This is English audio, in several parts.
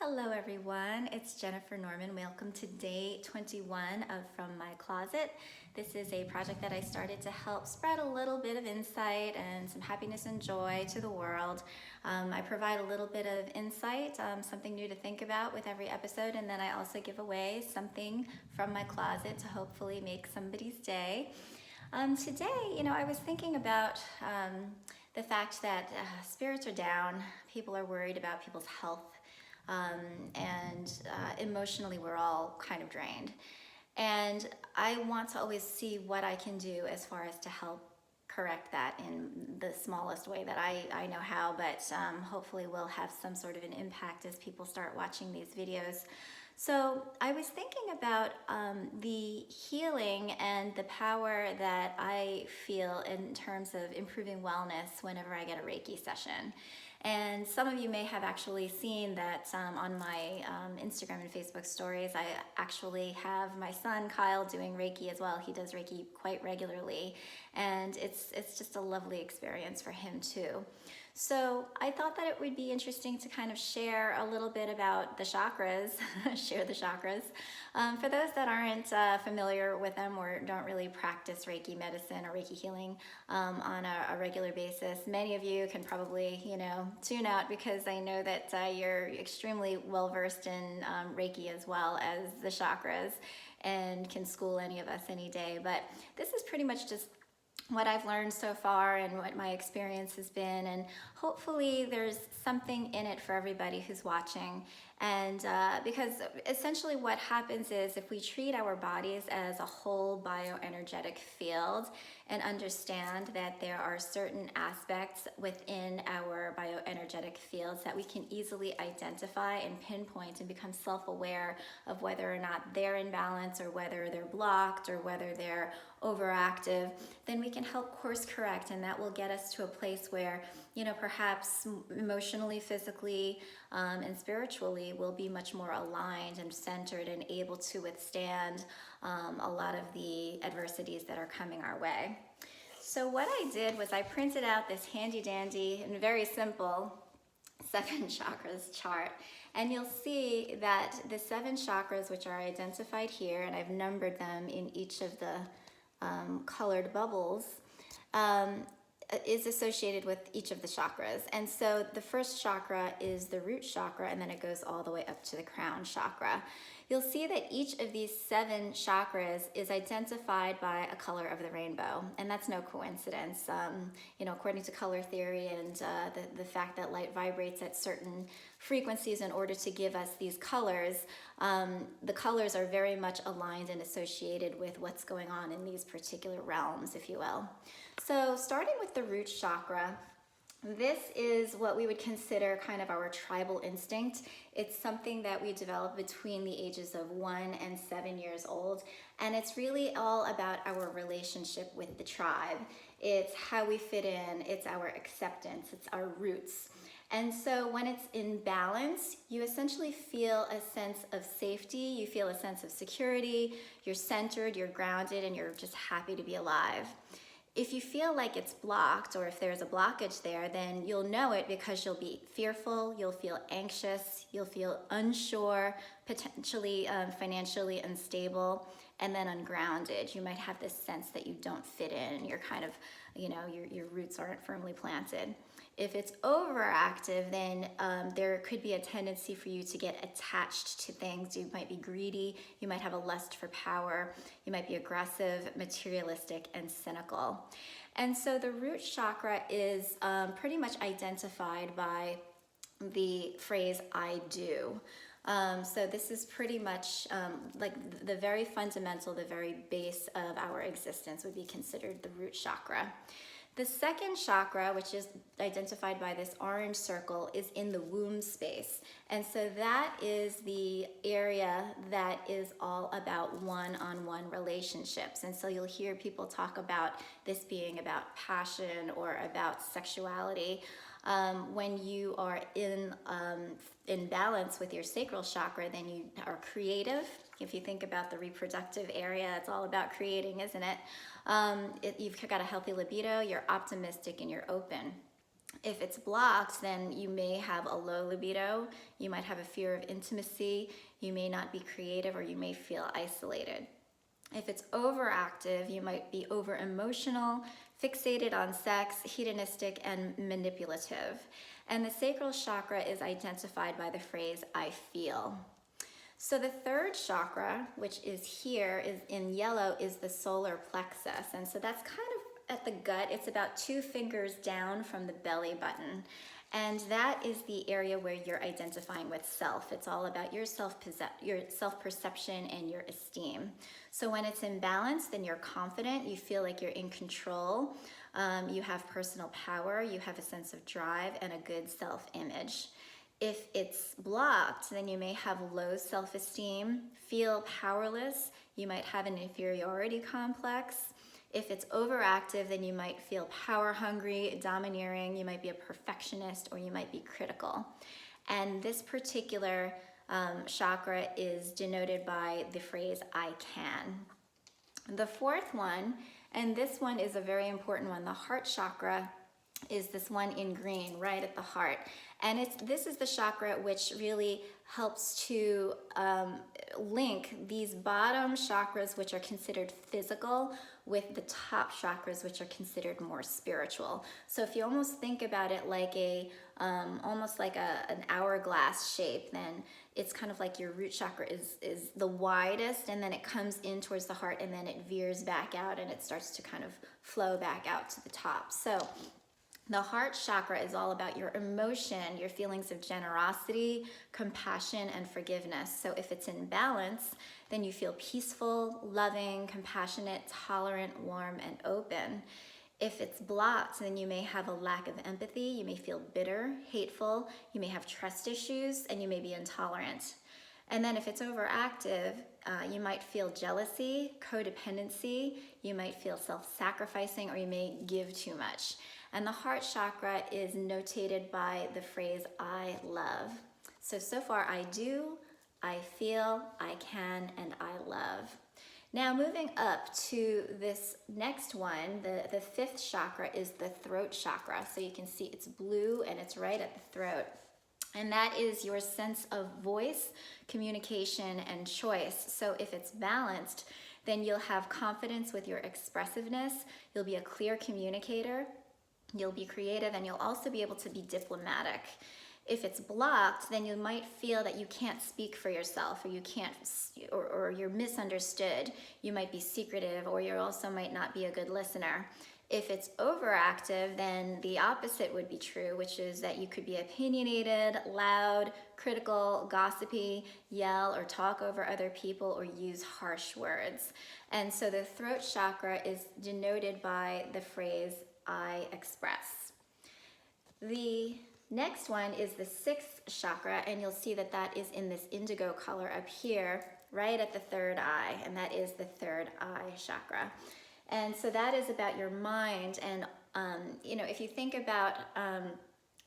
Hello everyone, it's Jennifer Norman. Welcome to day 21 of From My Closet. This is a project that I started to help spread a little bit of insight and some happiness and joy to the world. I provide a little bit of insight, something new to think about with every episode, and then I also give away something from my closet to hopefully make somebody's day. Today, I was thinking about the fact that spirits are down, people are worried about people's health, and emotionally we're all kind of drained. And I want to always see what I can do as far as to help correct that in the smallest way that I know how, but hopefully will have some sort of an impact as people start watching these videos. So I was thinking about the healing and the power that I feel in terms of improving wellness whenever I get a Reiki session. And some of you may have actually seen that on my Instagram and Facebook stories. I actually have my son Kyle doing Reiki as well. He does Reiki quite regularly, and it's just a lovely experience for him too. So I thought that it would be interesting to kind of share a little bit about the chakras, share the chakras. For those that aren't familiar with them or don't really practice Reiki medicine or Reiki healing on a regular basis, many of you can probably, tune out because I know that you're extremely well versed in Reiki as well as the chakras and can school any of us any day. But this is pretty much just what I've learned so far and what my experience has been, and hopefully there's something in it for everybody who's watching. And because essentially what happens is if we treat our bodies as a whole bioenergetic field and understand that there are certain aspects within our bioenergetic fields that we can easily identify and pinpoint and become self-aware of whether or not they're in balance or whether they're blocked or whether they're overactive, then we can help course correct, and that will get us to a place where, perhaps emotionally, physically, and spiritually we'll be much more aligned and centered and able to withstand a lot of the adversities that are coming our way. So what I did was I printed out this handy dandy and very simple 7 chakras chart, and you'll see that the 7 chakras, which are identified here, and I've numbered them in each of the colored bubbles, is associated with each of the chakras. And so the first chakra is the root chakra, and then it goes all the way up to the crown chakra. You'll see that each of these 7 chakras is identified by a color of the rainbow, and that's no coincidence. According to color theory and the fact that light vibrates at certain frequencies in order to give us these colors, the colors are very much aligned and associated with what's going on in these particular realms, if you will. So starting with the root chakra, this is what we would consider kind of our tribal instinct. It's something that we develop between the ages of 1 and 7 years old, and it's really all about our relationship with the tribe. It's how we fit in, it's our acceptance, it's our roots. And so when it's in balance, you essentially feel a sense of safety, you feel a sense of security, you're centered, you're grounded, and you're just happy to be alive. If you feel like it's blocked or if there's a blockage there, then you'll know it because you'll be fearful, you'll feel anxious, you'll feel unsure, potentially financially unstable, and then ungrounded. You might have this sense that you don't fit in, you're kind of, your roots aren't firmly planted. If it's overactive, then there could be a tendency for you to get attached to things. You might be greedy, you might have a lust for power, you might be aggressive, materialistic, and cynical. And so the root chakra is pretty much identified by the phrase, I do. So this is pretty much like the very fundamental, the very base of our existence would be considered the root chakra. The second chakra, which is identified by this orange circle, is in the womb space. And so that is the area that is all about one-on-one relationships. And so you'll hear people talk about this being about passion or about sexuality. When you are in balance with your sacral chakra, then you are creative. If you think about the reproductive area, it's all about creating, isn't it? You've got a healthy libido, you're optimistic, and you're open. If it's blocked, then you may have a low libido, you might have a fear of intimacy, you may not be creative, or you may feel isolated. If it's overactive, you might be over emotional, fixated on sex, hedonistic, and manipulative. And the sacral chakra is identified by the phrase, I feel. So the third chakra, which is here, is in yellow, is the solar plexus. And so that's kind of at the gut. It's about 2 fingers down from the belly button. And that is the area where you're identifying with self. It's all about your self-perception and your esteem. So when it's in balance, then you're confident, you feel like you're in control, you have personal power, you have a sense of drive and a good self-image. If it's blocked, then you may have low self-esteem, feel powerless, you might have an inferiority complex. If it's overactive, then you might feel power hungry, domineering, you might be a perfectionist, or you might be critical. And this particular chakra is denoted by the phrase, I can. The fourth one, and this one is a very important one, the heart chakra, is this one in green right at the heart. And this is the chakra which really helps to link these bottom chakras, which are considered physical, with the top chakras, which are considered more spiritual. So if you almost think about it like almost like an hourglass shape, then it's kind of like your root chakra is the widest, and then it comes in towards the heart, and then it veers back out, and it starts to kind of flow back out to the top. So the heart chakra is all about your emotion, your feelings of generosity, compassion, and forgiveness. So if it's in balance, then you feel peaceful, loving, compassionate, tolerant, warm, and open. If it's blocked, then you may have a lack of empathy, you may feel bitter, hateful, you may have trust issues, and you may be intolerant. And then if it's overactive, you might feel jealousy, codependency, you might feel self-sacrificing, or you may give too much. And the heart chakra is notated by the phrase, I love. So far, I do, I feel, I can, and I love. Now moving up to this next one, the fifth chakra is the throat chakra. So you can see it's blue and it's right at the throat. And that is your sense of voice, communication, and choice. So if it's balanced, then you'll have confidence with your expressiveness, you'll be a clear communicator, you'll be creative, and you'll also be able to be diplomatic. If it's blocked, then you might feel that you can't speak for yourself, or you can't, or you're misunderstood. You might be secretive, or you also might not be a good listener. If it's overactive, then the opposite would be true, which is that you could be opinionated, loud, critical, gossipy, yell or talk over other people, or use harsh words. And so the throat chakra is denoted by the phrase, I express. The next one is the sixth chakra, and you'll see that that is in this indigo color up here, right at the third eye, and that is the third eye chakra. And so that is about your mind, and if you think about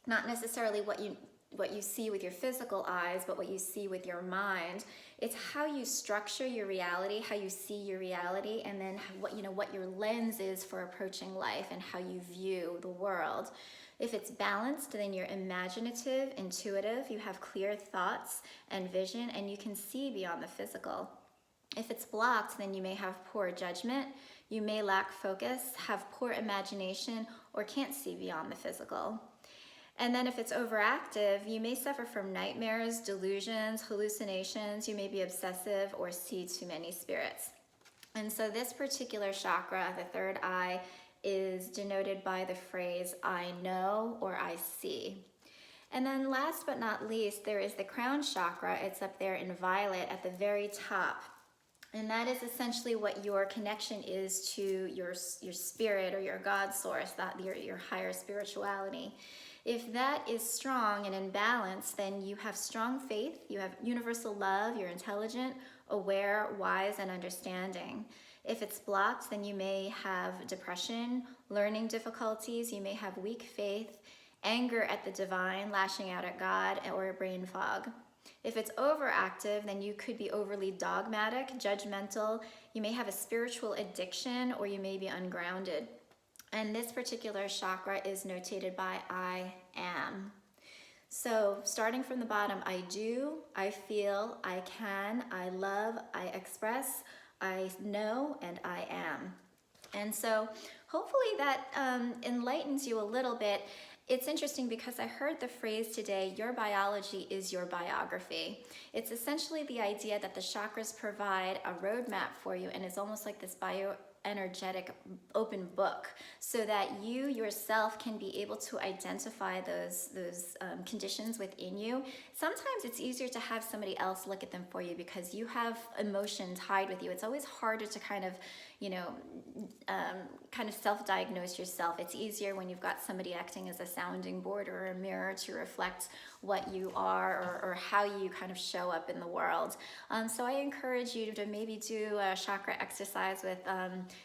not necessarily what you see with your physical eyes, but what you see with your mind, it's how you structure your reality, how you see your reality, and then what your lens is for approaching life and how you view the world. If it's balanced, then you're imaginative, intuitive, you have clear thoughts and vision, and you can see beyond the physical. If it's blocked, then you may have poor judgment, you may lack focus, have poor imagination, or can't see beyond the physical. And then if it's overactive, you may suffer from nightmares, delusions, hallucinations, you may be obsessive or see too many spirits. And so this particular chakra, the third eye, is denoted by the phrase, I know or I see. And then last but not least, there is the crown chakra. It's up there in violet at the very top. And that is essentially what your connection is to your spirit or your God source, your higher spirituality. If that is strong and in balance, then you have strong faith, you have universal love, you're intelligent, aware, wise, and understanding. If it's blocked, then you may have depression, learning difficulties, you may have weak faith, anger at the divine, lashing out at God, or a brain fog. If it's overactive, then you could be overly dogmatic, judgmental, you may have a spiritual addiction, or you may be ungrounded. And this particular chakra is notated by I am. So starting from the bottom, I do, I feel, I can, I love, I express, I know, and I am. And so hopefully that enlightens you a little bit. It's interesting because I heard the phrase today, your biology is your biography. It's essentially the idea that the chakras provide a roadmap for you, and it's almost like this bioenergetic open book, so that you yourself can be able to identify those conditions within you. Sometimes it's easier to have somebody else look at them for you because you have emotion tied with you. It's always harder to kind of self-diagnose yourself. It's easier when you've got somebody acting as a sounding board or a mirror to reflect what you are, or how you kind of show up in the world. So I encourage you to maybe do a chakra exercise with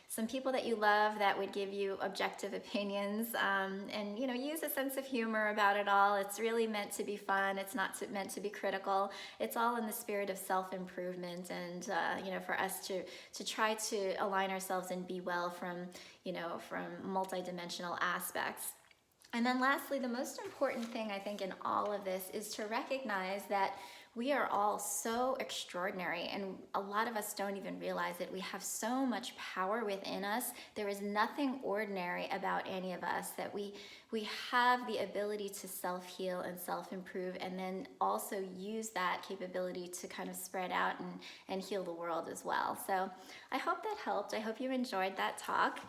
some people that you love that would give you objective opinions, and use a sense of humor about it all. It's really meant to be fun. It's not meant to be critical. It's all in the spirit of self-improvement, and for us to try to align ourselves and be well from multidimensional aspects. And then lastly, the most important thing I think in all of this is to recognize that we are all so extraordinary, and a lot of us don't even realize it. We have so much power within us. There is nothing ordinary about any of us, that we have the ability to self-heal and self-improve, and then also use that capability to kind of spread out and heal the world as well. So I hope that helped. I hope you enjoyed that talk.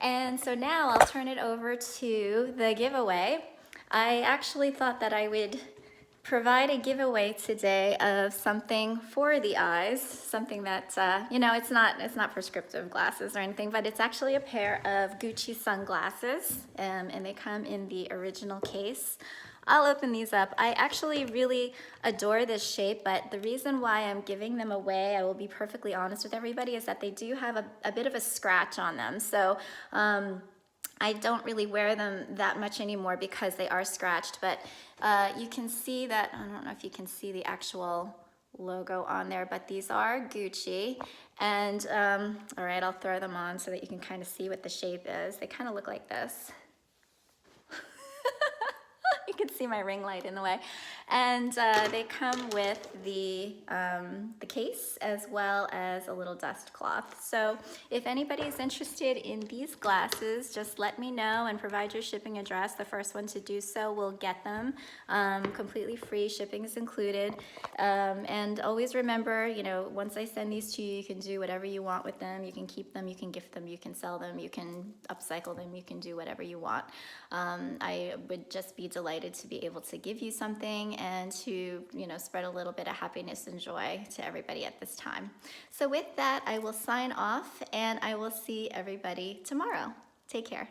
And so now I'll turn it over to the giveaway. I actually thought that I would provide a giveaway today of something for the eyes, something that it's not prescriptive glasses or anything, but it's actually a pair of Gucci sunglasses, and they come in the original case. I'll open these up. I actually really adore this shape, but the reason why I'm giving them away, I will be perfectly honest with everybody, is that they do have a bit of a scratch on them. So I don't really wear them that much anymore because they are scratched, but you can see that, I don't know if you can see the actual logo on there, but these are Gucci. And all right, I'll throw them on so that you can kind of see what the shape is. They kind of look like this. You can see my ring light in the way. And they come with the case as well as a little dust cloth. So if anybody's interested in these glasses, just let me know and provide your shipping address. The first one to do so will get them completely free. Shipping is included. And always remember, once I send these to you, you can do whatever you want with them. You can keep them, you can gift them, you can sell them, you can upcycle them, you can do whatever you want. I would just be delighted to be able to give you something and to spread a little bit of happiness and joy to everybody at this time. So with that, I will sign off, and I will see everybody tomorrow. Take care.